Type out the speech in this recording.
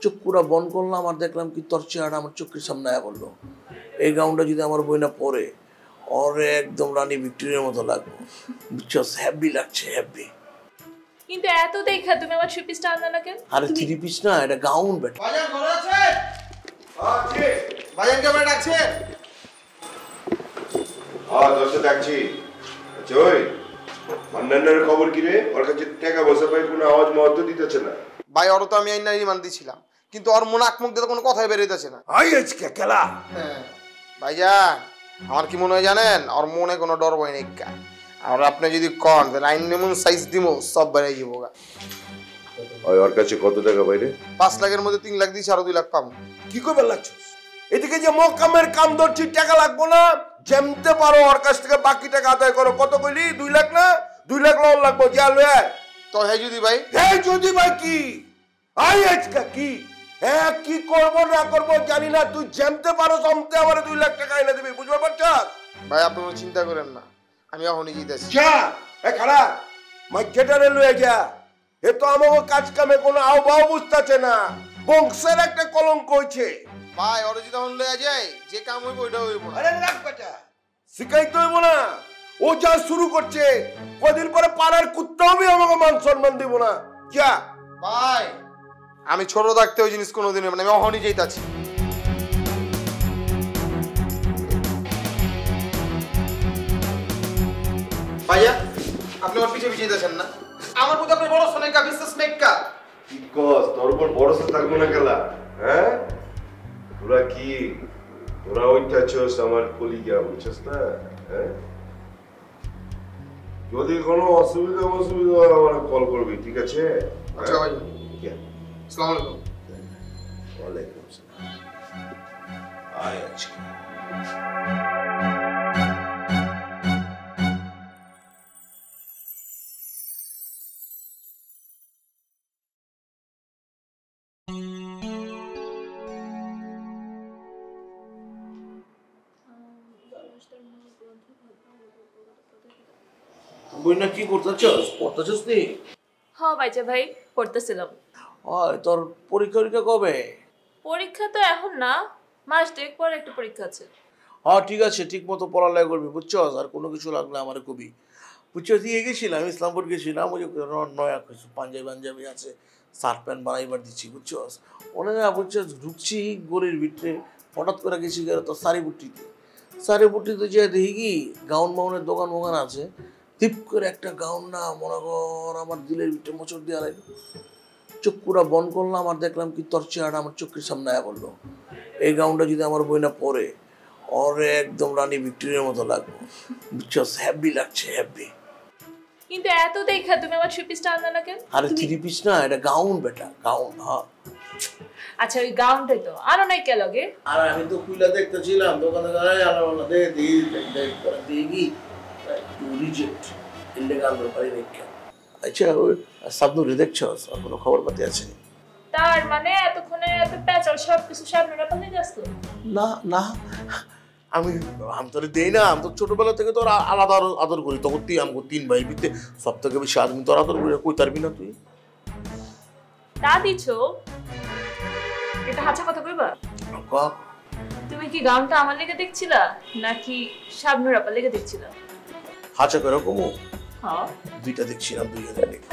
চোখ পুরা বন্ধ করলাম আর দেখলাম কি তোর চেহারা আমার চোখের সামনে আয়া বললো। এই গাউনটা যদি আমার বই না পরে ওরে একদম রানী ভিক্টোরিয়ার মতো লাগবে, বুঝছো? হ্যাপি লাগছে, হ্যাপি। কিন্তু এত দেখা তুমি আমার থ্রি পিসটা আনলে না কেন? আরে থ্রি পিস না, এটা গাউন বেটা। বাজার ঘরে আছে? আছে। বাজার কে বেটা আছে? দোস্ত ডাকছি। আচ্ছা ওই মান্নানের খবর কি রে? ওর কাছে টাকা বসে পাই কোনো আওয়াজ মহত্ব দিতেছে না। ভাই ওর তো আমি আইনা রিমান্ড দিছিলাম, কিন্তু ওর মনে আঁক মুখ দিয়ে কোনো কথাই বেরোইতেছে না। আই আজকে খেলা। হ্যাঁ ভাইজান, আমার কি মনে হয় জানেন, ওর মনে কোনো ডর ভয় নেই। আর আপনি যদি কন তাহলে আইন নেমন সাইজ দিমো সব বেড়ে যাবো। ওই ওর কাছে কত টাকা পাইলে? 5 লাখের মধ্যে 3 লাখ দিয়েছি, আরো 2 লাখ পাবো। কি করবে লাগছিস? এদিকে যে মকামের কাম ধরছি, টাকা লাগবো না, যেমতে পারো ওর কাছ থেকে বাকি টাকা আদায় করো। কত কইলি? 2 লাখ না? 2 লাখ লোন লাগবো, যা লয়ে। তো হ্যাঁ যদি ভাই, হ্যাঁ যদি ভাই কি? আই আজকে কি? হ্যাঁ কি করবো না করবো জানি না, তুই যেমতে পারো জমতে আমার 2 লাখ টাকা এনে দিবি, বুঝতে পারছস? ভাই আপনি কোনো চিন্তা করেন না, আমি এখনই জিতেছি। যা এ খাড়া মাইকেটারে লয়ে যা। এ তো আমাকে কাজ কামে কোনো আহ্বাও বুঝতেছে না, বংশের একটা কলঙ্ক হইছে। ভাই ওর যদি তখন লয়ে যায়, যে কাম হইব ওইটা হইব না। আরে রাখ বেটা, শিখাইতে হইব না। ও যা শুরু করছে, কদিন পরে পাড়ার কুত্তাও আমি আমাকে মান সম্মান দিব না। যা ভাই আমি ছোট থাকতে ওই জিনিস কোনোদিন মানে আমি এখনই যাইতাছি। ভাইয়া আপনি ওর পিছে পিছিয়ে যাচ্ছেন না? আমার প্রতি আপনার বড় সোনেকা বিশ্বাস নেকা। কি কস? তোর উপর ভরসা থাকবো না গেলা? হ্যাঁ তোরা কি, তোরা ওইটা চোস আমার কলিগা, বুঝছস না? হ্যাঁ যদি কোনো অসুবিধা হয় আমার কল করবি, ঠিক আছে? আচ্ছা ভাই, আসসালামু আলাইকুম। ওয়ালাইকুম আসসালাম। আয় আজকে বই না কি করতেছস? পড়তেছস নি? হ্যাঁ বাইজা ভাই, পড়তেছিলাম। ওই তোর পরীক্ষা কবে? পরীক্ষা তো এখন না, মাস 2 পর একটা পরীক্ষা আছে। হ্যাঁ ঠিক আছে, ঠিক মতো পড়ালেখা করবি, বুঝছস? আর কোনো কিছু লাগলে আমার কবি, বুঝছস? দিয়ে গেছিলাম ইসলামপুর, গেছিলাম ওই যে নয়া কিছু পাঞ্জাবি আছে, শার্ট প্যান্ট বানাইবার দিচ্ছি, বুঝছস? ওনে না বুঝছস, ঢুকছি গলির ভিতরে, হঠাৎ করে গেছি গেলে তো সারিপুটিতে যে দেখি কি গাউন মাউনের দোকান আছে, টিপ করে একটা গাউন না মনে কর আমার দিলের ভিতরে মোচড় দিয়ে লাগলো। চোখ পুরা বন্ধ করলাম আর দেখলাম কি তোর চেহারা আমার চোখের সামনে আয়া বললো। এই গাউনটা যদি আমার বই না পরে ওরে একদম রানী ভিক্টোরিয়ার মতো লাগবে, বুঝছস? হ্যাপি লাগছে, হ্যাপি। কিন্তু এত দেখা তুমি আমার থ্রি পিসটা আনলে না কেন? আরে থ্রি পিস না, এটা গাউন বেটা, গাউন। হ্যাঁ আচ্ছা ওই গাউনটাই তো আরো নাই কে লগে? আর আমি তো খুইলা দেখতেছিলাম দোকানে আলাদা দেখি রিজেক্ট ইল্লেগাল ব্যাপারে দেখে। আচ্ছা ওই সাবনুরে দেখছস? আর কোনো খবর পাতি আছে? তার মানে এতক্ষণে এত প্যাচাল সব কিছু সামনে রাখা হয়ে গেছে? না আমি তোর দেই না, আমি তো ছোটবেলা থেকে তোর আলাদা আদর করি। তখন তুই আমাকে 3 ভাই ভিতরে সব থেকে বেশি আদমি তোর আদর করি, কই তারবি না তুই? তা দিছো এটা হাঁচা কথা কইবা? তুমি কি গাউনটা আমার লেগে দেখছিলা নাকি শাবনুর আপার লেগে দেখছিলা? হাঁচা করে কমো? হ্যাঁ দুইটা দেখছিলাম, দুইজনের লেগে।